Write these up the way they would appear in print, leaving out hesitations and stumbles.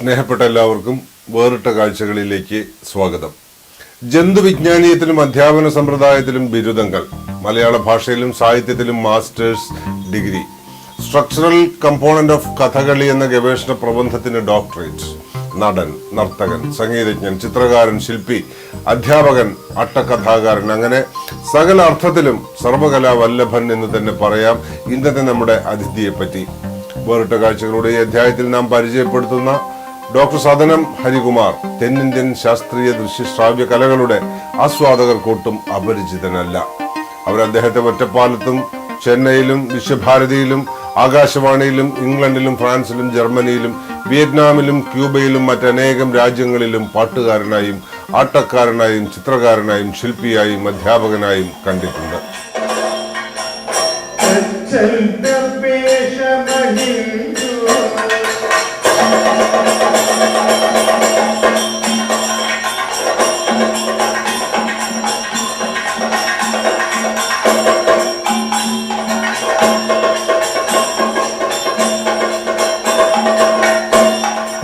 സ്നേഹപ്പെട്ട എല്ലാവർക്കും വേറിട്ട കാഴ്ചകളിലേക്ക് സ്വാഗതം. ജന്തുവിജ്ഞാനീയത്തിലും അധ്യാപന സമ്പ്രദായത്തിലും ബിരുദങ്ങൾ, മലയാള ഭാഷയിലും സാഹിത്യത്തിലും masters degree, structural component of Kathakali എന്ന ഗവേഷണ പ്രബന്ധത്തിന് ഡോക്ടറേറ്റ്, നടൻ, നർത്തകൻ, സംഗീതജ്ഞൻ, ചിത്രകാരൻ, ശില്പി, അധ്യാപകൻ, അട്ടകഥാകാരൻ, അങ്ങനെ സകല അർത്ഥത്തിലും സർവകലാ വല്ലഭൻ എന്ന് തന്നെ പറയാം ഇന്നത്തെ നമ്മുടെ അതിഥിയെ പറ്റി. വേറിട്ട കാഴ്ചകളുടെ ഈ അധ്യായത്തിൽ നാം പരിചയപ്പെടുത്തുന്ന ഡോക്ടർ സദനം ഹരികുമാർ തെന്നിന്ത്യൻ ശാസ്ത്രീയ ദൃശ്യശ്രാവ്യ കലകളുടെ ആസ്വാദകർക്കൊട്ടും അപരിചിതനല്ല. അവർ അദ്ദേഹത്തെ ഒറ്റപ്പാലത്തും ചെന്നൈയിലും വിശ്വഭാരതിയിലും ആകാശവാണിയിലും ഇംഗ്ലണ്ടിലും ഫ്രാൻസിലും ജർമ്മനിയിലും വിയറ്റ്നാമിലും ക്യൂബയിലും മറ്റനേകം രാജ്യങ്ങളിലും പാട്ടുകാരനായും ആട്ടക്കാരനായും ചിത്രകാരനായും ശില്പിയായും അധ്യാപകനായും കണ്ടിട്ടുണ്ട്.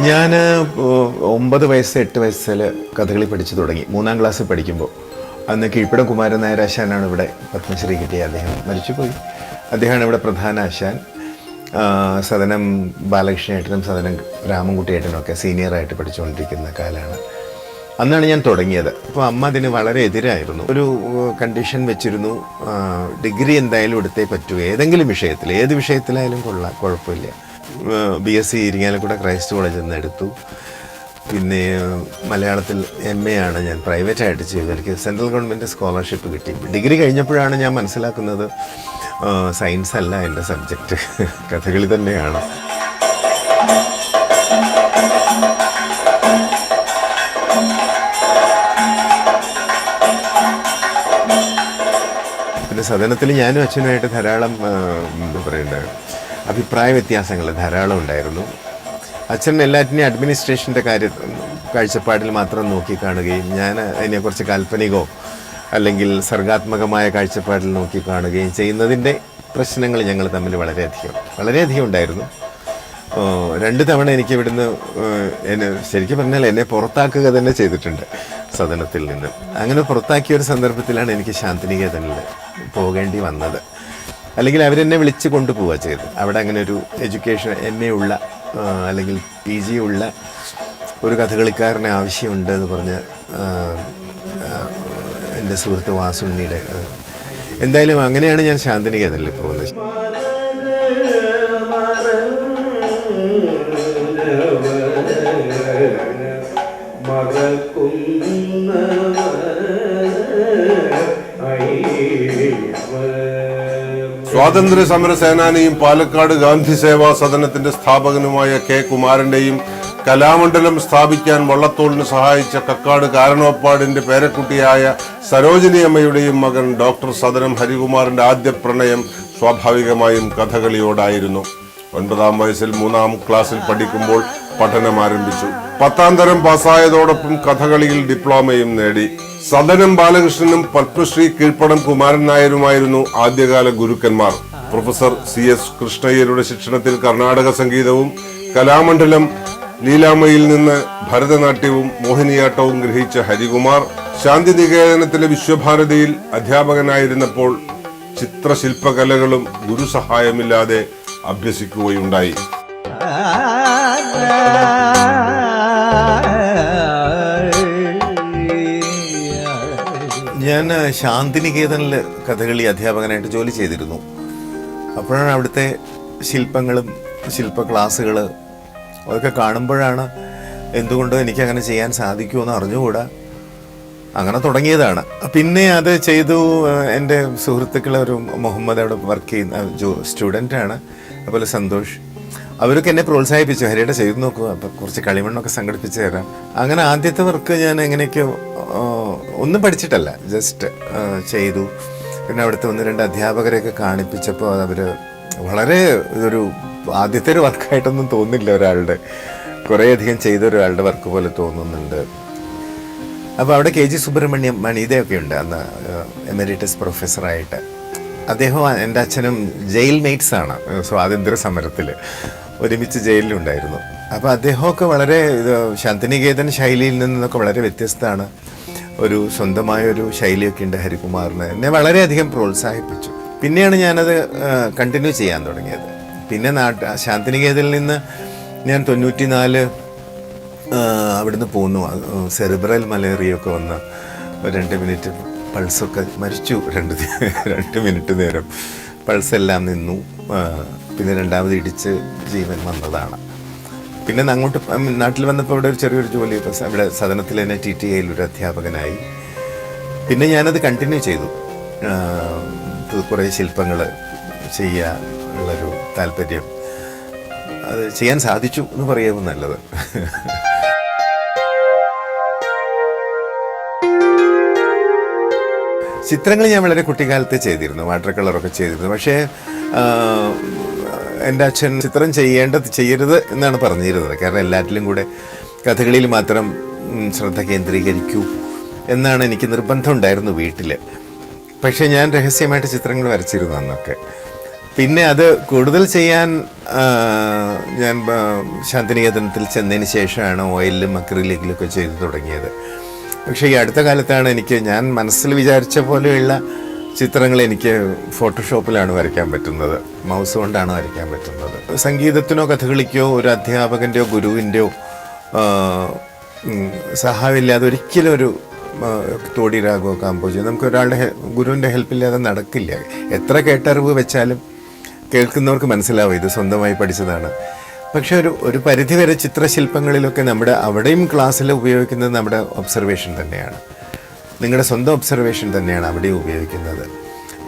ഞാൻ 9 വയസ്സ് 8 വയസ്സിൽ കഥകളി പഠിച്ചു തുടങ്ങി. 3ാം ക്ലാസ്സിൽ പഠിക്കുമ്പോൾ അന്ന് കീഴ്പ്പടം കുമാരൻ നായർ ആശാനാണ് ഇവിടെ പത്മശ്രീ കിട്ടിയ. അദ്ദേഹം മരിച്ചുപോയി. അദ്ദേഹമാണ് ഇവിടെ പ്രധാന ആശാൻ. സദനം ബാലകൃഷ്ണേട്ടനും സദനം രാമൻകുട്ടിയേട്ടനും ഒക്കെ സീനിയറായിട്ട് പഠിച്ചുകൊണ്ടിരിക്കുന്ന കാലമാണ്. അന്നാണ് ഞാൻ തുടങ്ങിയത്. അപ്പോൾ അമ്മ അതിന് വളരെ എതിരായിരുന്നു. ഒരു കണ്ടീഷൻ വെച്ചിരുന്നു, ഡിഗ്രി എന്തായാലും എടുത്തേ പറ്റൂ, ഏതെങ്കിലും വിഷയത്തിൽ, ഏത് വിഷയത്തിലായാലും കുഴപ്പമില്ല. BSc ഇരിങ്ങാലക്കുട ക്രൈസ്റ്റ് കോളേജിൽ നിന്ന് എടുത്തു. പിന്നെ മലയാളത്തിൽ MA ആണ് ഞാൻ പ്രൈവറ്റായിട്ട് ചെയ്തത്. എനിക്ക് സെൻട്രൽ ഗവൺമെൻറ് സ്കോളർഷിപ്പ് കിട്ടി. ഡിഗ്രി കഴിഞ്ഞപ്പോഴാണ് ഞാൻ മനസ്സിലാക്കുന്നത് സയൻസ് അല്ല എൻ്റെ സബ്ജക്റ്റ്, കഥകളി തന്നെയാണ്. പിന്നെ സദനത്തിൽ ഞാനും അച്ഛനുമായിട്ട് ധാരാളം എന്താ പറയേണ്ടത് അഭിപ്രായ വ്യത്യാസങ്ങൾ ധാരാളം ഉണ്ടായിരുന്നു. അച്ഛൻ എല്ലാറ്റിനെയും അഡ്മിനിസ്ട്രേഷൻ്റെ കാഴ്ചപ്പാടിൽ മാത്രം നോക്കിക്കാണുകയും ഞാൻ അതിനെക്കുറിച്ച് കാൽപ്പനികോ അല്ലെങ്കിൽ സർഗാത്മകമായ കാഴ്ചപ്പാടിൽ നോക്കിക്കാണുകയും ചെയ്യുന്നതിൻ്റെ പ്രശ്നങ്ങൾ ഞങ്ങൾ തമ്മിൽ വളരെയധികം ഉണ്ടായിരുന്നു. 2 തവണ എനിക്ക് ഇവിടുന്ന് ശരിക്കും പറഞ്ഞാൽ എന്നെ പുറത്താക്കുക തന്നെ ചെയ്തിട്ടുണ്ട് സദനത്തിൽ നിന്ന്. അങ്ങനെ പുറത്താക്കിയ ഒരു സന്ദർഭത്തിലാണ് എനിക്ക് ശാന്തിനികേതനിൽ പോകേണ്ടി വന്നത്. അല്ലെങ്കിൽ അവരെന്നെ വിളിച്ച് കൊണ്ടുപോവുക ചെയ്ത്. അവിടെ അങ്ങനെ ഒരു എഡ്യൂക്കേഷൻ MA ഉള്ള അല്ലെങ്കിൽ PG ഉള്ള ഒരു കഥകളിക്കാരനെ ആവശ്യമുണ്ട് എന്ന് പറഞ്ഞ് എൻ്റെ സുഹൃത്ത് വാസുണ്ണിയുടെ. എന്തായാലും അങ്ങനെയാണ് ഞാൻ ശാന്തിനികേതനിൽ പോകുന്നത്. സ്വാതന്ത്ര്യ സമര സേനാനിയും പാലക്കാട് ഗാന്ധി സേവാ സദനത്തിന്റെ സ്ഥാപകനുമായ K. കുമാരന്റെയും കലാമണ്ഡലം സ്ഥാപിക്കാൻ വള്ളത്തോളിന് സഹായിച്ച കക്കാട് കാരണോപ്പാടിന്റെ പേരക്കുട്ടിയായ സരോജിനി അമ്മയുടെയും മകൻ ഡോക്ടർ സദനം ഹരികുമാറിന്റെ ആദ്യ പ്രണയം സ്വാഭാവികമായും കഥകളിയോടായിരുന്നു. 9ാം വയസ്സിൽ 3ാം ക്ലാസ്സിൽ പഠിക്കുമ്പോൾ പഠനം ആരംഭിച്ചു. 10ാം തരം പാസ്സായതോടൊപ്പം കഥകളിയിൽ ഡിപ്ലോമയും നേടി. സദനം ബാലകൃഷ്ണനും പത്മശ്രീ കീഴ്പ്പടം കുമാരൻ നായരുമായിരുന്നു ആദ്യകാല ഗുരുക്കന്മാർ. പ്രൊഫസർ CS കൃഷ്ണയ്യരുടെ ശിക്ഷണത്തിൽ കർണാടക സംഗീതവും കലാമണ്ഡലം ലീലാമ്മയിൽ നിന്ന് ഭരതനാട്യവും മോഹിനിയാട്ടവും ഗ്രഹിച്ച ഹരികുമാർ ശാന്തിനികേതനത്തിലെ വിശ്വഭാരതിയിൽ അധ്യാപകനായിരുന്നപ്പോൾ ചിത്രശില്പകലകളും ഗുരുസഹായമില്ലാതെ അഭ്യസിക്കുകയുണ്ടായി. ഞാൻ ശാന്തിനികേതനിൽ കഥകളി അധ്യാപകനായിട്ട് ജോലി ചെയ്തിരുന്നു. അപ്പോഴാണ് അവിടുത്തെ ശില്പങ്ങളും ശില്പ ക്ലാസ്സുകൾ അതൊക്കെ കാണുമ്പോഴാണ് എന്തുകൊണ്ടോ എനിക്കങ്ങനെ ചെയ്യാൻ സാധിക്കുമെന്ന് അറിഞ്ഞുകൂടാ. അങ്ങനെ തുടങ്ങിയതാണ്. പിന്നെ അത് ചെയ്തു. എൻ്റെ സുഹൃത്തുക്കളെ ഒരു മുഹമ്മദ് അവിടെ വർക്ക് ചെയ്യുന്ന സ്റ്റുഡൻ്റാണ്, അതുപോലെ സന്തോഷ്, അവരൊക്കെ എന്നെ പ്രോത്സാഹിപ്പിച്ചു. ഹരിയുടെ ചെയ്തു നോക്കുക, അപ്പം കുറച്ച് കളിമണ്ണൊക്കെ സംഘടിപ്പിച്ച് തരാം. അങ്ങനെ ആദ്യത്തെ വർക്ക് ഞാൻ എങ്ങനെയൊക്കെ ഒന്നും പഠിച്ചിട്ടല്ല, ജസ്റ്റ് ചെയ്തു. പിന്നെ അവിടുത്തെ 1-2 അധ്യാപകരെയൊക്കെ കാണിപ്പിച്ചപ്പോൾ അവർ വളരെ ഇതൊരു ആദ്യത്തെ ഒരു വർക്കായിട്ടൊന്നും തോന്നില്ല. ഒരാളുടെ കുറേയധികം ചെയ്ത ഒരാളുടെ വർക്ക് പോലെ തോന്നുന്നുണ്ട്. അപ്പോൾ അവിടെ KG സുബ്രഹ്മണ്യം മണിതയൊക്കെ ഉണ്ട്, അന്ന് എമരിറ്റസ് പ്രൊഫസറായിട്ട്. അദ്ദേഹം എൻ്റെ അച്ഛനും ജയിൽ മേറ്റ്സാണ്. സ്വാതന്ത്ര്യ സമരത്തിൽ ഒരുമിച്ച് ജയിലിലുണ്ടായിരുന്നു. അപ്പോൾ അദ്ദേഹമൊക്കെ വളരെ ശാന്തിനികേതൻ ശൈലിയിൽ നിന്നൊക്കെ വളരെ വ്യത്യസ്തമാണ്. ഒരു സ്വന്തമായൊരു ശൈലിയൊക്കെ ഉണ്ട് ഹരികുമാറിന്. എന്നെ വളരെയധികം പ്രോത്സാഹിപ്പിച്ചു. പിന്നെയാണ് ഞാനത് കണ്ടിന്യൂ ചെയ്യാൻ തുടങ്ങിയത്. പിന്നെ ശാന്തിനികേതനിൽ നിന്ന് ഞാൻ 94 അവിടുന്ന് പോന്നു. സെറിബ്രൽ മലേറിയൊക്കെ വന്ന് 2 മിനിറ്റ് പൾസൊക്കെ മരിച്ചു. 2 മിനിറ്റ് നേരം പൾസെല്ലാം നിന്നു. പിന്നെ രണ്ടാമത് ഇടിച്ച് ജീവൻ വന്നതാണ്. പിന്നെ അങ്ങോട്ട് നാട്ടിൽ വന്നപ്പോൾ ഇവിടെ ഒരു ചെറിയൊരു ജോലി, ഇവിടെ സദനത്തിൽ തന്നെ TTAയിൽ ഒരു അധ്യാപകനായി. പിന്നെ ഞാനത് കണ്ടിന്യൂ ചെയ്തു. കുറേ ശില്പങ്ങൾ ചെയ്യാനുള്ളൊരു താല്പര്യം, അത് ചെയ്യാൻ സാധിച്ചു എന്ന് പറയുമ്പോൾ നല്ലത്. ചിത്രങ്ങൾ ഞാൻ വളരെ കുട്ടിക്കാലത്ത് ചെയ്തിരുന്നു, വാട്ടർ കളറൊക്കെ ചെയ്തിരുന്നു. പക്ഷേ എൻ്റെ അച്ഛൻ ചിത്രം ചെയ്യരുത് എന്നാണ് പറഞ്ഞിരുന്നത്. കാരണം എല്ലാറ്റിലും കൂടെ കഥകളിയിൽ മാത്രം ശ്രദ്ധ കേന്ദ്രീകരിക്കൂ എന്നാണ് എനിക്ക് നിർബന്ധം ഉണ്ടായിരുന്നു വീട്ടിൽ. പക്ഷേ ഞാൻ രഹസ്യമായിട്ട് ചിത്രങ്ങൾ വരച്ചിരുന്നു അന്നൊക്കെ. പിന്നെ അത് കൂടുതൽ ചെയ്യാൻ ഞാൻ ശാന്തിനികേതനത്തിൽ ചെന്നതിന് ശേഷമാണ് ഓയിലും അക്രിലിക്കിലൊക്കെ ചെയ്തു തുടങ്ങിയത്. പക്ഷേ ഈ അടുത്ത കാലത്താണ് ഞാൻ മനസ്സിൽ വിചാരിച്ച പോലെയുള്ള ചിത്രങ്ങൾ എനിക്ക് ഫോട്ടോഷോപ്പിലാണ് വരയ്ക്കാൻ പറ്റുന്നത്, മൗസ് കൊണ്ടാണ് വരയ്ക്കാൻ പറ്റുന്നത്. സംഗീതത്തിനോ കഥകളിക്കോ ഒരു അധ്യാപകൻ്റെയോ ഗുരുവിൻ്റെയോ സഹായമില്ലാതെ ഒരിക്കലും ഒരു തോടി രാഗമോ കാമ്പോജോ നമുക്ക് ഒരാളുടെ ഗുരുവിൻ്റെ ഹെൽപ്പില്ലാതെ നടക്കില്ല. എത്ര കേട്ടറിവ് വെച്ചാലും കേൾക്കുന്നവർക്ക് മനസ്സിലാവും ഇത് സ്വന്തമായി പഠിച്ചതാണ്. പക്ഷെ ഒരു പരിധിവരെ ചിത്രശില്പങ്ങളിലൊക്കെ അവിടെയും ക്ലാസ്സിൽ ഉപയോഗിക്കുന്നത് നമ്മുടെ ഒബ്സർവേഷൻ തന്നെയാണ്, നിങ്ങളുടെ സ്വന്തം ഒബ്സർവേഷൻ തന്നെയാണ് അവിടെ ഉപയോഗിക്കുന്നത്.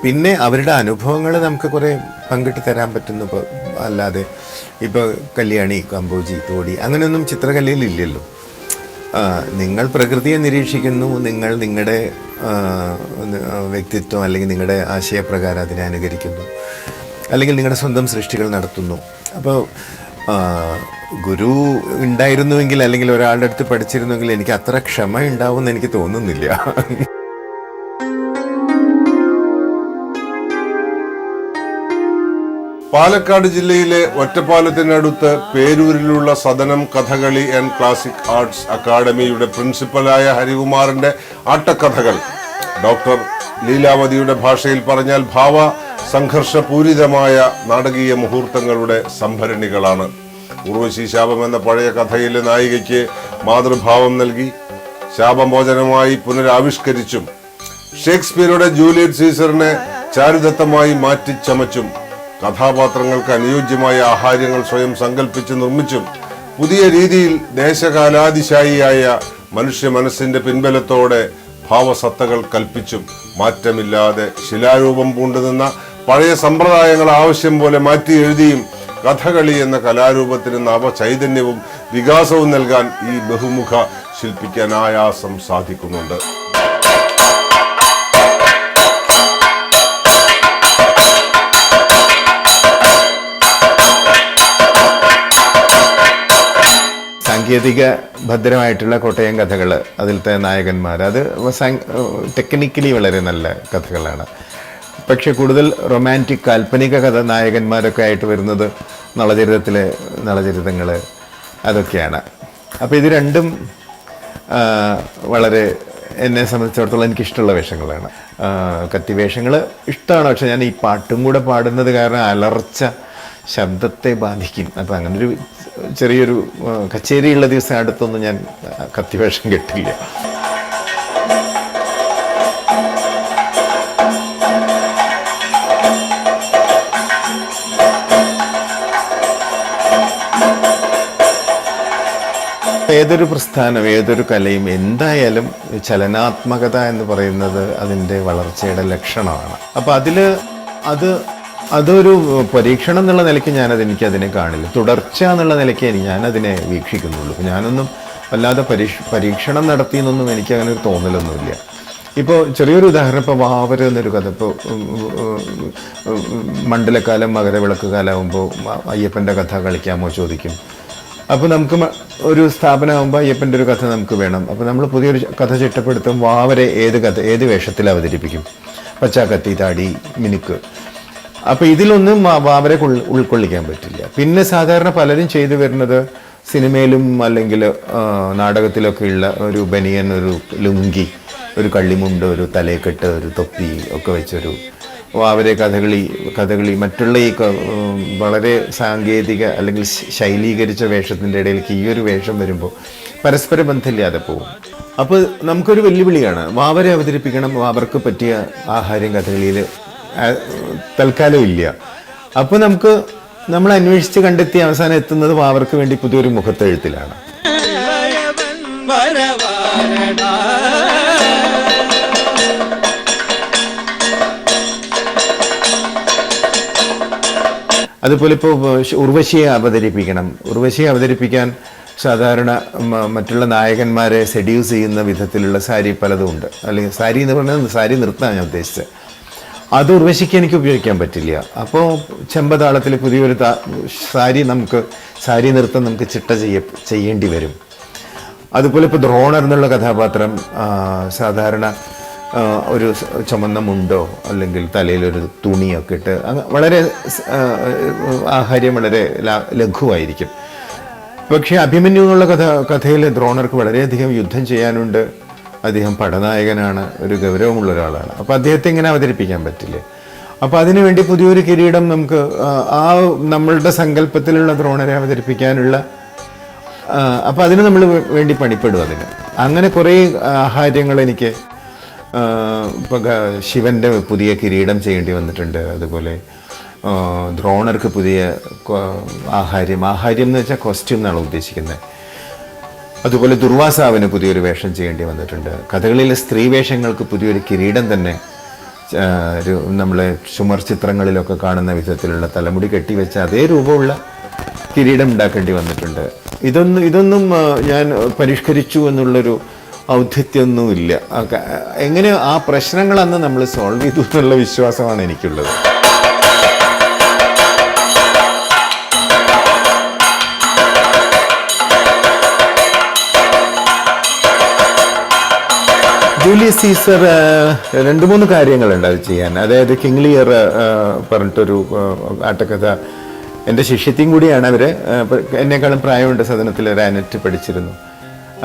പിന്നെ അവരുടെ അനുഭവങ്ങൾ നമുക്ക് കുറേ പങ്കിട്ട് തരാൻ പറ്റുന്നു. അല്ലാതെ ഇപ്പോൾ കല്യാണി, കമ്പോജി, തോടി അങ്ങനെയൊന്നും ചിത്രകലയിൽ ഇല്ലല്ലോ. നിങ്ങൾ പ്രകൃതിയെ നിരീക്ഷിക്കുന്നു, നിങ്ങൾ നിങ്ങളുടെ വ്യക്തിത്വം അല്ലെങ്കിൽ നിങ്ങളുടെ ആശയപ്രകാരം അതിനെ അനുകരിക്കുന്നു, അല്ലെങ്കിൽ നിങ്ങളുടെ സ്വന്തം സൃഷ്ടികൾ നടത്തുന്നു. അപ്പോൾ ഗുരു ഉണ്ടായിരുന്നുവെങ്കിൽ അല്ലെങ്കിൽ ഒരാളുടെ അടുത്ത് പഠിച്ചിരുന്നെങ്കിൽ എനിക്ക് അത്ര ക്ഷമ ഉണ്ടാവുമെന്ന് എനിക്ക് തോന്നുന്നില്ല. പാലക്കാട് ജില്ലയിലെ ഒറ്റപ്പാലത്തിനടുത്ത് പേരൂരിലുള്ള സദനം കഥകളി ആൻഡ് ക്ലാസിക് ആർട്സ് അക്കാദമിയുടെ പ്രിൻസിപ്പലായ ഹരികുമാറിന്റെ ആട്ടക്കഥകൾ ഡോക്ടർ ലീലാവതിയുടെ ഭാഷയിൽ പറഞ്ഞാൽ ഭാവ സംഘർഷപൂരിതമായ നാടകീയ മുഹൂർത്തങ്ങളുടെ സംഭരണികളാണ്. ഉർവശി ശാപം എന്ന പഴയ കഥയിലെ നായികയ്ക്ക് മാതൃഭാവം നൽകി ശാപമോചനമായി പുനരാവിഷ്കരിച്ചും ഷേക്സ്പിയറുടെ ജൂലിയറ്റ് സീസറിനെ ചാരുദത്തമായി മാറ്റിച്ചമച്ചും കഥാപാത്രങ്ങൾക്ക് അനുയോജ്യമായ ആഹാര്യങ്ങൾ സ്വയം സങ്കല്പിച്ച് നിർമ്മിച്ചും പുതിയ രീതിയിൽ ദേശകാലാതിശായിയായ മനുഷ്യ മനസ്സിന്റെ പിൻബലത്തോടെ ഭാവസത്തകൾ കൽപ്പിച്ചും മാറ്റമില്ലാതെ ശിലാരൂപം പൂണ്ടുനിന്ന പഴയ സമ്പ്രദായങ്ങൾ ആവശ്യം പോലെ മാറ്റി എഴുതിയും കഥകളി എന്ന കലാരൂപത്തിന് നവചൈതന്യവും വികാസവും നൽകാൻ ഈ ബഹുമുഖ ശില്പിക്ക് അനായാസം സാധിക്കുന്നുണ്ട്. സാങ്കേതിക ഭദ്രമായിട്ടുള്ള കോട്ടയം കഥകൾ, അതിലത്തെ നായകന്മാർ, അത് ടെക്നിക്കലി വളരെ നല്ല കഥകളാണ്. പക്ഷെ കൂടുതൽ റൊമാൻറ്റിക് കാൽപ്പനിക നായകന്മാരൊക്കെ ആയിട്ട് വരുന്നത് നളചരിതങ്ങൾ അതൊക്കെയാണ്. അപ്പോൾ ഇത് രണ്ടും വളരെ എന്നെ സംബന്ധിച്ചിടത്തോളം എനിക്കിഷ്ടമുള്ള വേഷങ്ങളാണ്. കത്തിവേഷങ്ങൾ ഇഷ്ടമാണ്. പക്ഷെ ഞാൻ ഈ പാട്ടും കൂടെ പാടുന്നത് കാരണം അലർച്ച ശബ്ദത്തെ ബാധിക്കും. അപ്പം അങ്ങനൊരു ചെറിയൊരു കച്ചേരിയുള്ള ദിവസം അടുത്തൊന്നും ഞാൻ കത്തിവേഷം കെട്ടില്ല. ഏതൊരു പ്രസ്ഥാനം, ഏതൊരു കലയും എന്തായാലും ചലനാത്മകത എന്ന് പറയുന്നത് അതിൻ്റെ വളർച്ചയുടെ ലക്ഷണമാണ്. അപ്പോൾ അതൊരു പരീക്ഷണം എന്നുള്ള നിലയ്ക്ക് എനിക്കതിനെ കാണില്ല. തുടർച്ച എന്നുള്ള നിലയ്ക്ക് ഞാനതിനെ വീക്ഷിക്കുന്നുള്ളൂ. ഞാനൊന്നും വല്ലാതെ പരീക്ഷണം നടത്തിയെന്നൊന്നും എനിക്ക് അങ്ങനെ ഒരു തോന്നലൊന്നുമില്ല. ഇപ്പോൾ ചെറിയൊരു ഉദാഹരണം, ഇപ്പോൾ വാവര് എന്നൊരു കഥ, ഇപ്പോൾ മണ്ഡലക്കാലം മകരവിളക്ക് കാലമാകുമ്പോൾ അയ്യപ്പൻ്റെ കഥ കളിക്കാമോ ചോദിക്കും. അപ്പോൾ നമുക്ക് ഒരു സ്ഥാപനമാകുമ്പോൾ അയ്യപ്പൻ്റെ ഒരു കഥ നമുക്ക് വേണം. അപ്പോൾ നമ്മൾ പുതിയൊരു കഥ ചിട്ടപ്പെടുത്തും. വാവരെ ഏത് വേഷത്തിൽ അവതരിപ്പിക്കും? പച്ചാക്കത്തി, താടി, മിനുക്ക്. അപ്പോൾ ഇതിലൊന്നും വാവരെ ഉൾക്കൊള്ളിക്കാൻ പറ്റില്ല. പിന്നെ സാധാരണ പലരും ചെയ്തു വരുന്നത് സിനിമയിലും അല്ലെങ്കിൽ നാടകത്തിലൊക്കെ ഉള്ള ഒരു ബനിയൻ, ഒരു ലുങ്കി, ഒരു കള്ളിമുണ്ട്, ഒരു തലയെക്കെട്ട്, ഒരു തൊപ്പി ഒക്കെ വെച്ചൊരു അവരെ കഥകളി മറ്റുള്ള ഈ വളരെ സാങ്കേതിക അല്ലെങ്കിൽ ശൈലീകരിച്ച വേഷത്തിൻ്റെ ഇടയിലേക്ക് ഈ ഒരു വേഷം വരുമ്പോൾ പരസ്പര ബന്ധമില്ലാതെ പോകും. അപ്പോൾ നമുക്കൊരു വെല്ലുവിളിയാണ്. വാവരെ അവതരിപ്പിക്കണം, അവർക്ക് പറ്റിയ ആഹാരം കഥകളിയിൽ തൽക്കാലം ഇല്ല. അപ്പോൾ നമ്മൾ അന്വേഷിച്ച് കണ്ടെത്തി അവസാനം എത്തുന്നത് വാവർക്ക് വേണ്ടി പുതിയൊരു മുഖത്തെഴുത്തിലാണ്. അതുപോലെ ഇപ്പോൾ ഉർവശിയെ അവതരിപ്പിക്കാൻ സാധാരണ മറ്റുള്ള നായകന്മാരെ സെഡ്യൂസ് ചെയ്യുന്ന വിധത്തിലുള്ള സാരി പലതും ഉണ്ട്. അല്ലെങ്കിൽ സാരി എന്ന് പറഞ്ഞാൽ സാരി നൃത്തമാണ് ഞാൻ ഉദ്ദേശിച്ചത്. അത് ഉർവശിക്ക് എനിക്ക് ഉപയോഗിക്കാൻ പറ്റില്ല. അപ്പോൾ ചെമ്പതാളത്തിൽ പുതിയൊരു സാരി നൃത്തം നമുക്ക് ചെയ്യേണ്ടി വരും. അതുപോലെ ഇപ്പോൾ ദ്രോണർ എന്നുള്ള കഥാപാത്രം സാധാരണ ഒരു ചുമന്ന മുണ്ടോ അല്ലെങ്കിൽ തലയിലൊരു തുണിയൊക്കെ ഇട്ട് വളരെ ആഹാര്യം വളരെ ലഘുവായിരിക്കും. പക്ഷേ അഭിമന്യു എന്നുള്ള കഥയിൽ ദ്രോണർക്ക് വളരെയധികം യുദ്ധം ചെയ്യാനുണ്ട്. അദ്ദേഹം പടനായകനാണ്, ഒരു ഗൗരവമുള്ള ഒരാളാണ്. അപ്പോൾ അദ്ദേഹത്തെ ഇങ്ങനെ അവതരിപ്പിക്കാൻ പറ്റില്ലേ? അപ്പോൾ അതിനുവേണ്ടി പുതിയൊരു കിരീടം നമുക്ക് നമ്മളുടെ സങ്കല്പത്തിലുള്ള ദ്രോണരെ അവതരിപ്പിക്കാനുള്ള അപ്പോൾ അതിന് നമ്മൾ വേണ്ടി പണിപ്പെടും. അങ്ങനെ കുറേ ആഹാര്യങ്ങൾ എനിക്ക് ഇപ്പോൾ ശിവൻ്റെ പുതിയ കിരീടം ചെയ്യേണ്ടി വന്നിട്ടുണ്ട്. അതുപോലെ ദ്രോണർക്ക് പുതിയ ആഹാര്യം എന്ന് വെച്ചാൽ കോസ്റ്റ്യൂം എന്നാണ് ഉദ്ദേശിക്കുന്നത്. അതുപോലെ ദുർവാസാവിന് പുതിയൊരു വേഷം ചെയ്യേണ്ടി വന്നിട്ടുണ്ട്. കഥകളിലെ സ്ത്രീ വേഷങ്ങൾക്ക് പുതിയൊരു കിരീടം തന്നെ നമ്മളെ ചുമർ ചിത്രങ്ങളിലൊക്കെ കാണുന്ന വിധത്തിലുള്ള തലമുടി കെട്ടിവെച്ച അതേ രൂപമുള്ള കിരീടം ഉണ്ടാക്കേണ്ടി വന്നിട്ടുണ്ട്. ഇതൊന്നും ഞാൻ പരിഷ്കരിച്ചു എന്നുള്ളൊരു ഔദ്ധിത്യമൊന്നുമില്ല. എങ്ങനെ ആ പ്രശ്നങ്ങളന്ന് നമ്മൾ സോൾവ് ചെയ്തു എന്നുള്ള വിശ്വാസമാണ് എനിക്കുള്ളത്. ജൂലിയസ് സീസർ 2-3 കാര്യങ്ങളുണ്ട് അത് ചെയ്യാൻ. അതായത് കിങ് ലിയർ പറഞ്ഞിട്ടൊരു ആട്ടക്കഥ, എൻ്റെ ശിഷ്യത്തെയും കൂടിയാണ് അവർ. എന്നെക്കാളും പ്രായമുണ്ട് സദനത്തിൽ, ഒരു ആനറ്റ് പഠിച്ചിരുന്നു.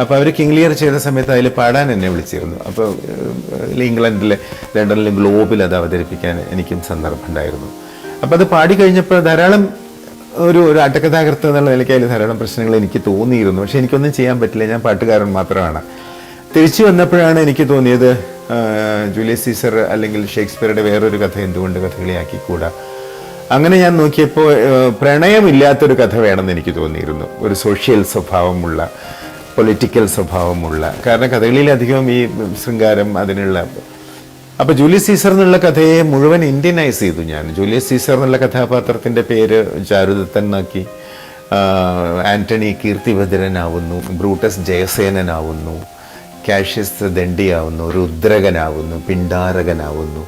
അപ്പോൾ അവർ കിങ് ലിയർ ചെയ്ത സമയത്ത് അതിൽ പാടാൻ എന്നെ വിളിച്ചിരുന്നു. അപ്പോൾ ഇംഗ്ലണ്ടിലെ ലണ്ടനിലെ ഗ്ലോബിൽ അത് അവതരിപ്പിക്കാൻ എനിക്കും സന്ദർഭം ഉണ്ടായിരുന്നു. അപ്പോൾ അത് പാടിക്കഴിഞ്ഞപ്പോൾ ധാരാളം ഒരു ആട്ടക്കഥാകൃത്ത് എന്നുള്ള നിലയ്ക്ക് അതിൽ ധാരാളം പ്രശ്നങ്ങൾ എനിക്ക് തോന്നിയിരുന്നു. പക്ഷേ എനിക്കൊന്നും ചെയ്യാൻ പറ്റില്ല, ഞാൻ പാട്ടുകാരൻ മാത്രമാണ്. തിരിച്ചു വന്നപ്പോഴാണ് എനിക്ക് തോന്നിയത് ജൂലിയസ് സീസർ അല്ലെങ്കിൽ ഷേക്സ്പിയറുടെ വേറൊരു കഥ എന്തുകൊണ്ട് കഥകളിയാക്കിക്കൂടാ. അങ്ങനെ ഞാൻ നോക്കിയപ്പോൾ പ്രണയമില്ലാത്തൊരു കഥ വേണമെന്ന് എനിക്ക് തോന്നിയിരുന്നു. ഒരു സോഷ്യൽ സ്വഭാവമുള്ള, പൊളിറ്റിക്കൽ സ്വഭാവമുള്ള. കാരണം കഥകളിയിലധികം ഈ ശൃംഗാരം അതിനുള്ള. അപ്പോൾ ജൂലിയസ് സീസർ എന്നുള്ള കഥയെ മുഴുവൻ ഇന്ത്യനൈസ് ചെയ്തു ഞാൻ. ജൂലിയസ് സീസർ എന്നുള്ള കഥാപാത്രത്തിൻ്റെ പേര് ചാരുദത്തൻ എന്നാക്കി. ആന്റണി കീർത്തിഭദ്രനാവുന്നു, ബ്രൂട്ടസ് ജയസേനനാവുന്നു, കാഷ്യസ് ദണ്ഡിയാവുന്നു, രുദ്രകനാവുന്നു, പിണ്ടാരകനാവുന്നു.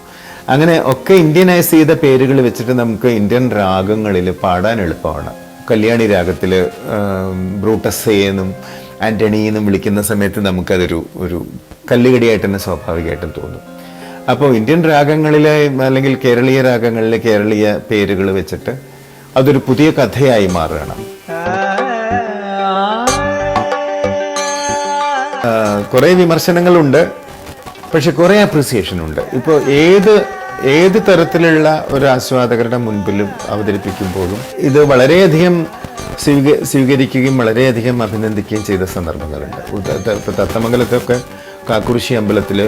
അങ്ങനെ ഒക്കെ ഇന്ത്യനൈസ് ചെയ്ത പേരുകൾ വെച്ചിട്ട് നമുക്ക് ഇന്ത്യൻ രാഗങ്ങളിൽ പാടാൻ എളുപ്പമാണ്. കല്യാണി രാഗത്തിൽ ബ്രൂട്ടസേന്നും ആന്റണീന്നും വിളിക്കുന്ന സമയത്ത് നമുക്കതൊരു കല്ലുകടിയായിട്ട് തന്നെ സ്വാഭാവികമായിട്ടും തോന്നും. അപ്പോൾ ഇന്ത്യൻ രാഗങ്ങളിലെ അല്ലെങ്കിൽ കേരളീയ രാഗങ്ങളിലെ കേരളീയ പേരുകൾ വെച്ചിട്ട് അതൊരു പുതിയ കഥയായി മാറുകയാണ്. കുറേ വിമർശനങ്ങളുണ്ട്, പക്ഷെ കുറേ അപ്രിസിയേഷൻ ഉണ്ട്. ഇപ്പോൾ ഏത് തരത്തിലുള്ള ഒരു ആസ്വാദകരുടെ മുൻപിലും അവതരിപ്പിക്കുമ്പോഴും ഇത് വളരെയധികം സ്വീകരിക്കുകയും വളരെയധികം അഭിനന്ദിക്കുകയും ചെയ്ത സന്ദർഭങ്ങളുണ്ട്. ഇപ്പോൾ തത്തമംഗലത്തൊക്കെ കാക്കുറിശി അമ്പലത്തിൽ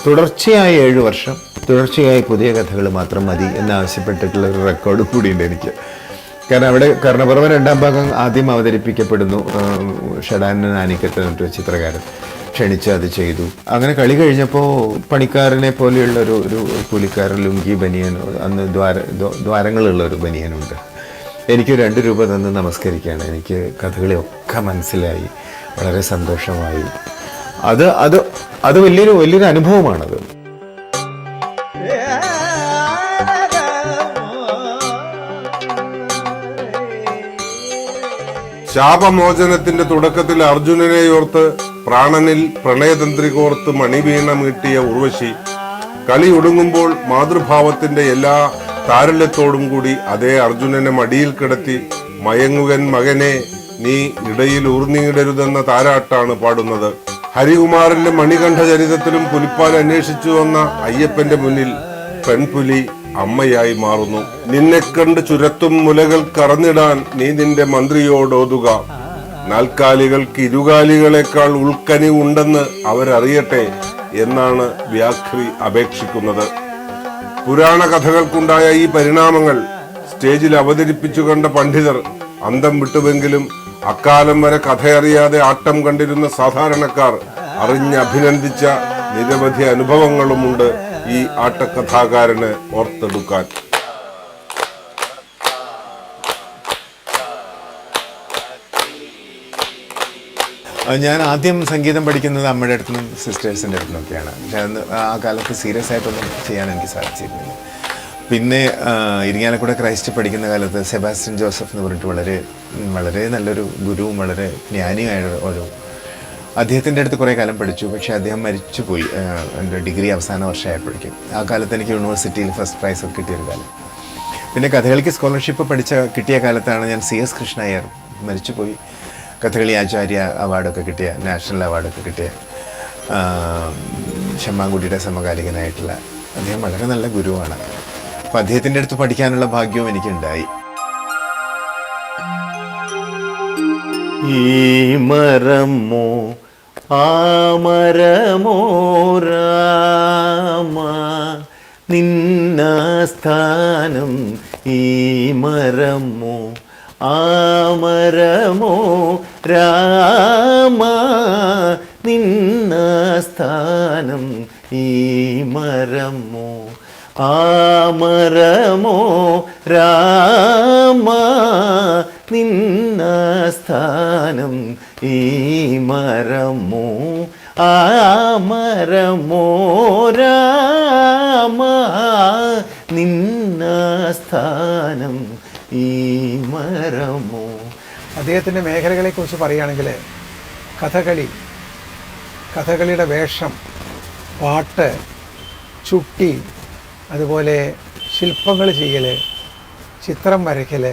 തുടർച്ചയായി 7 വർഷം തുടർച്ചയായി പുതിയ കഥകൾ മാത്രം മതി എന്നാവശ്യപ്പെട്ടിട്ടുള്ള ഒരു റെക്കോർഡ് കൂടിയുണ്ട് എനിക്ക്. കാരണം അവിടെ കർണപർവ്വം 2ാം ഭാഗം ആദ്യം അവതരിപ്പിക്കപ്പെടുന്നു. ഷഡാനൻ നാനിക്കത്ത് എന്നിട്ട് ചിത്രകാരൻ ക്ഷണിച്ച് അത് ചെയ്തു. അങ്ങനെ കളി കഴിഞ്ഞപ്പോൾ പണിക്കാരനെ പോലെയുള്ള ഒരു കൂലിക്കാരൻ ലുങ്കി ബനിയൻ, അന്ന് ദ്വാരങ്ങളുള്ള ഒരു ബനിയനുണ്ട്. എനിക്ക് 2 രൂപ തന്ന് നമസ്കരിക്കുകയാണ്. എനിക്ക് കഥകളിയൊക്കെ മനസ്സിലായി, വളരെ സന്തോഷമായി. അത് വലിയൊരു അനുഭവമാണത്. ശാപമോചനത്തിന്റെ തുടക്കത്തിൽ അർജുനനെയോർത്ത് പ്രാണനിൽ പ്രണയതന്ത്രി കോർത്ത് മണിവീണ മീട്ടിയ ഉർവശി കളി ഒടുങ്ങുമ്പോൾ മാതൃഭാവത്തിന്റെ എല്ലാ താരല്യത്തോടും കൂടി അതേ അർജുനനെ മടിയിൽ കിടത്തി മയങ്ങുകൻ മകനെ നീ ഇടയിൽ ഊർന്നിയിടരുതെന്ന താരാട്ടാണ് പാടുന്നത്. ഹരികുമാറിന്റെ മണികണ്ഠ ചരിതത്തിലും പുലിപ്പാൽ അന്വേഷിച്ചു വന്ന അയ്യപ്പന്റെ മുന്നിൽ പെൺപുലി അമ്മയായി മാറുന്നു. നിന്നെ കണ്ട് ചുരത്തും മുലകൾ കറന്നിടാൻ നീ നിന്റെ മന്ത്രിയോടോതുക. നാൽക്കാലികൾക്ക് ഇരുകാലികളെക്കാൾ ഉൾക്കനിവുണ്ടെന്ന് അവരറിയട്ടെ എന്നാണ് വ്യാഖ്രി അപേക്ഷിക്കുന്നത്. പുരാണ കഥകൾക്കുണ്ടായ ഈ പരിണാമങ്ങൾ സ്റ്റേജിൽ അവതരിപ്പിച്ചു കണ്ട പണ്ഡിതർ അന്തം വിട്ടുവെങ്കിലും അക്കാലം വരെ കഥയറിയാതെ ആട്ടം കണ്ടിരുന്ന സാധാരണക്കാർ അറിഞ്ഞഭിനന്ദിച്ച നിരവധി അനുഭവങ്ങളുമുണ്ട് ഈ ആട്ടക്കഥാകാരന് ഓർത്തെടുക്കാൻ. ഞാൻ ആദ്യം സംഗീതം പഠിക്കുന്നത് അമ്മയുടെ അടുത്തുനിന്നും സിസ്റ്റേഴ്സിൻ്റെ അടുത്തുനിന്നൊക്കെയാണ്. പക്ഷെ അന്ന് ആ കാലത്ത് സീരിയസ് ആയിട്ടൊന്നും ചെയ്യാൻ എനിക്ക് സാധിച്ചിരുന്നില്ല. പിന്നെ ഇരിങ്ങാലക്കുട ക്രൈസ്റ്റ് പഠിക്കുന്ന കാലത്ത് സെബാസ്റ്റ്യൻ ജോസഫ് എന്ന് പറഞ്ഞിട്ട് വളരെ നല്ലൊരു ഗുരുവും വളരെ ജ്ഞാനിയായ അദ്ദേഹത്തിൻ്റെ അടുത്ത് കുറേ കാലം പഠിച്ചു. പക്ഷേ അദ്ദേഹം മരിച്ചുപോയി എൻ്റെ ഡിഗ്രി അവസാന വർഷമായപ്പോഴേക്കും. ആ കാലത്ത് എനിക്ക് യൂണിവേഴ്സിറ്റിയിൽ ഫസ്റ്റ് പ്രൈസ് ഒക്കെ കിട്ടിയൊരു കാലം. പിന്നെ കഥകളിക്ക് സ്കോളർഷിപ്പ് കിട്ടിയ കാലത്താണ് ഞാൻ CS കൃഷ്ണയ്യർ മരിച്ചുപോയി. കഥകളി ആചാര്യ അവാർഡൊക്കെ കിട്ടിയ, നാഷണൽ അവാർഡൊക്കെ കിട്ടിയ ശമ്മാങ്കുട്ടിയുടെ സമകാലികനായിട്ടുള്ള അദ്ദേഹം വളരെ നല്ല ഗുരുവാണ്. അപ്പം അദ്ദേഹത്തിൻ്റെ അടുത്ത് പഠിക്കാനുള്ള ഭാഗ്യവും എനിക്കുണ്ടായി. ഈ മരമോ ആ മരമോ രാമ നിന്ന സ്ഥാനം, ഈ മരമോ ആ മരമോ രാമ നിന്ന സ്ഥാനം, ഈ മരമോ ആ മരമോ രാമ നിന്ന സ്ഥാനം, ഈ മരമോ ആ മരമോ രാമ നിന്ന സ്ഥാനം, ഈ മരമോ. അദ്ദേഹത്തിൻ്റെ മേഖലകളെക്കുറിച്ച് പറയുകയാണെങ്കിൽ കഥകളിയുടെ വേഷം, പാട്ട്, ചുട്ടി, അതുപോലെ ശില്പങ്ങൾ ചെയ്യൽ, ചിത്രം വരയ്ക്കൽ,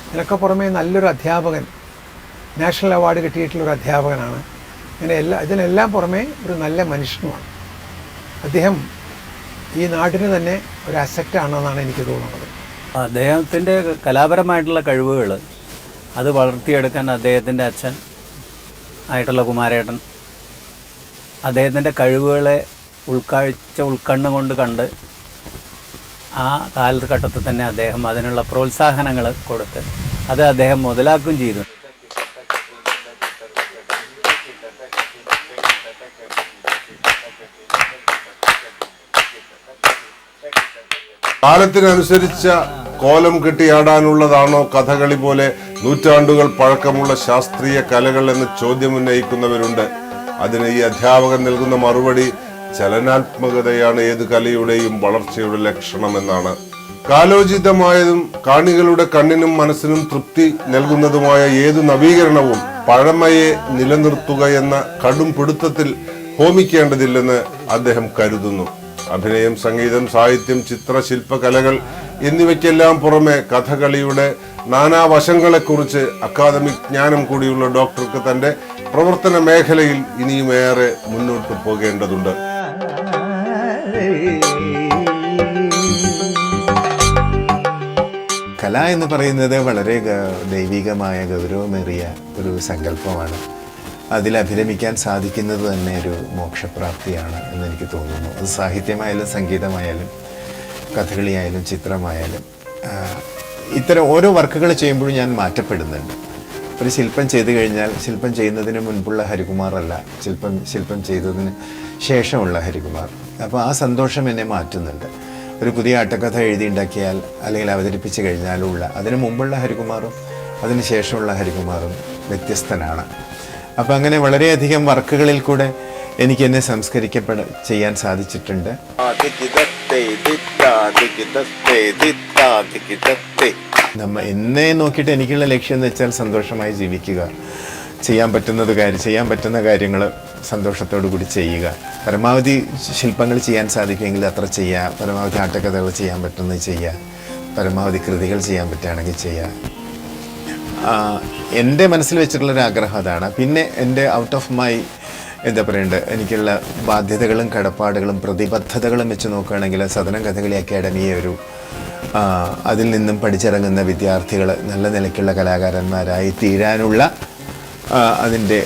ഇതിനൊക്കെ പുറമേ നല്ലൊരു അധ്യാപകൻ, നാഷണൽ അവാർഡ് കിട്ടിയിട്ടുള്ളൊരു അധ്യാപകനാണ്. ഇതിനെല്ലാം പുറമേ ഒരു നല്ല മനുഷ്യനുമാണ്. അദ്ദേഹം ഈ നാടിന് തന്നെ ഒരു അസറ്റാണെന്നാണ് എനിക്ക് തോന്നുന്നത്. അദ്ദേഹത്തിൻ്റെ കലാപരമായിട്ടുള്ള കഴിവുകൾ അത് വളർത്തിയെടുക്കാൻ അദ്ദേഹത്തിൻ്റെ അച്ഛൻ ആയിട്ടുള്ള കുമാരേട്ടൻ അദ്ദേഹത്തിൻ്റെ കഴിവുകളെ ഉൾക്കണ്ണ് കൊണ്ട് കണ്ട് ആ കാലഘട്ടത്തിൽ തന്നെ അദ്ദേഹം അതിനുള്ള പ്രോത്സാഹനങ്ങൾ കൊടുത്ത് അത് അദ്ദേഹം മുതലാക്കുകയും ചെയ്തു. കാലത്തിനനുസരിച്ച കോലം കെട്ടിയാടാനുള്ളതാണോ കഥകളി പോലെ നൂറ്റാണ്ടുകൾ പഴക്കമുള്ള ശാസ്ത്രീയ കലകൾ എന്ന് ചോദ്യമുന്നയിക്കുന്നവരുണ്ട്. അതിന് ഈ അധ്യാപകൻ നൽകുന്ന മറുപടി ചലനാത്മകതയാണ് ഏത് കലയുടെയും വളർച്ചയുടെ ലക്ഷണമെന്നാണ്. കാലോചിതമായതും കാണികളുടെ കണ്ണിനും മനസ്സിനും തൃപ്തി നൽകുന്നതുമായ ഏതു നവീകരണവും പഴമയെ നിലനിർത്തുക എന്ന കടും പിടുത്തത്തിൽ ഹോമിക്കേണ്ടതില്ലെന്ന് അദ്ദേഹം കരുതുന്നു. അഭിനയം, സംഗീതം, സാഹിത്യം, ചിത്രശില്പകലകൾ എന്നിവയ്ക്കെല്ലാം പുറമെ കഥകളിയുടെ നാനാവശങ്ങളെക്കുറിച്ച് അക്കാദമിക് ജ്ഞാനം കൂടിയുള്ള ഡോക്ടർക്ക് തന്റെ പ്രവർത്തന മേഖലയിൽ ഇനിയുമേറെ മുന്നോട്ട് പോകേണ്ടതുണ്ട്. കല എന്ന് പറയുന്നത് വളരെ ദൈവികമായ ഗൗരവമേറിയ ഒരു സങ്കല്പമാണ്. അതിൽ അഭിരമിക്കാൻ സാധിക്കുന്നത് തന്നെ ഒരു മോക്ഷപ്രാപ്തിയാണ് എന്നെനിക്ക് തോന്നുന്നു. അത് സാഹിത്യമായാലും സംഗീതമായാലും കഥകളിയായാലും ചിത്രമായാലും ഇത്തരം ഓരോ വർക്കുകൾ ചെയ്യുമ്പോഴും ഞാൻ മാറ്റപ്പെടുന്നുണ്ട്. ഒരു ശില്പം ചെയ്തു കഴിഞ്ഞാൽ ശില്പം ചെയ്യുന്നതിന് മുൻപുള്ള ഹരികുമാർ അല്ല ശില്പം ചെയ്തതിന് ശേഷമുള്ള ഹരികുമാർ. അപ്പോൾ ആ സന്തോഷം എന്നെ മാറ്റുന്നുണ്ട്. ഒരു പുതിയ ആട്ടക്കഥ എഴുതിയുണ്ടാക്കിയാൽ അല്ലെങ്കിൽ അവതരിപ്പിച്ച് കഴിഞ്ഞാലുള്ള അതിന് മുമ്പുള്ള ഹരികുമാറും അതിന് ശേഷമുള്ള ഹരികുമാറും വ്യത്യസ്തനാണ്. അപ്പം അങ്ങനെ വളരെയധികം വർക്കുകളിൽ കൂടെ എനിക്ക് എന്നെ ചെയ്യാൻ സാധിച്ചിട്ടുണ്ട്. എന്നെ നോക്കിയിട്ട് എനിക്കുള്ള ലക്ഷ്യം എന്ന് വെച്ചാൽ സന്തോഷമായി ജീവിക്കുക, ചെയ്യാൻ പറ്റുന്ന കാര്യങ്ങൾ സന്തോഷത്തോടു കൂടി ചെയ്യുക. പരമാവധി ശില്പങ്ങൾ ചെയ്യാൻ സാധിക്കുമെങ്കിൽ അത്ര ചെയ്യുക, പരമാവധി ആട്ടക്കഥകൾ ചെയ്യാൻ പറ്റുന്നത് ചെയ്യുക, പരമാവധി കൃതികൾ ചെയ്യാൻ പറ്റുകയാണെങ്കിൽ ചെയ്യുക. എൻ്റെ മനസ്സിൽ വെച്ചിട്ടുള്ളൊരു ആഗ്രഹം അതാണ്. പിന്നെ എൻ്റെ ഔട്ട് ഓഫ് മൈ എന്താ പറയേണ്ടത്, എനിക്കുള്ള ബാധ്യതകളും കടപ്പാടുകളും പ്രതിബദ്ധതകളും വെച്ച് നോക്കുകയാണെങ്കിൽ സദനം കഥകളി അക്കാഡമിയെ ഒരു അതിൽ നിന്നും പഠിച്ചിറങ്ങുന്ന വിദ്യാർത്ഥികൾ നല്ല നിലയ്ക്കുള്ള കലാകാരന്മാരായി തീരാനുള്ള അതിൻ്റെ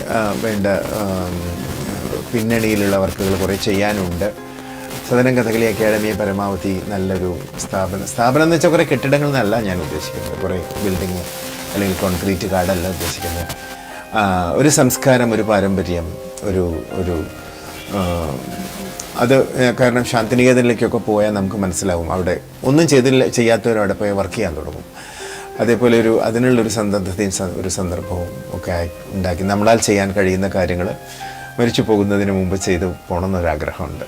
വേണ്ട പിന്നണിയിലുള്ള വർക്കുകൾ കുറേ ചെയ്യാനുണ്ട്. സദനം കഥകളി അക്കാഡമിയെ പരമാവധി നല്ലൊരു സ്ഥാപനം എന്ന് വെച്ചാൽ കുറേ കെട്ടിടങ്ങൾ എന്നല്ല ഞാൻ ഉദ്ദേശിക്കുന്നത്, കുറേ ബിൽഡിങ് അല്ലെങ്കിൽ കോൺക്രീറ്റ് കാർഡല്ല ഉദ്ദേശിക്കുന്നത്. ഒരു സംസ്കാരം, ഒരു പാരമ്പര്യം, ഒരു അത് കാരണം ശാന്തിനികേതനിലേക്കൊക്കെ പോയാൽ നമുക്ക് മനസ്സിലാവും അവിടെ ഒന്നും ചെയ്യാത്തവരും അവിടെ പോയി വർക്ക് ചെയ്യാൻ തുടങ്ങും. അതേപോലെ അതിനുള്ളൊരു സന്ദർഭത്തെയും ഒരു സന്ദർഭവും ഒക്കെ ഉണ്ടാക്കി നമ്മളാൽ ചെയ്യാൻ കഴിയുന്ന കാര്യങ്ങൾ മരിച്ചു പോകുന്നതിന് മുമ്പ് ചെയ്തു പോകണമെന്നൊരാഗ്രഹമുണ്ട്.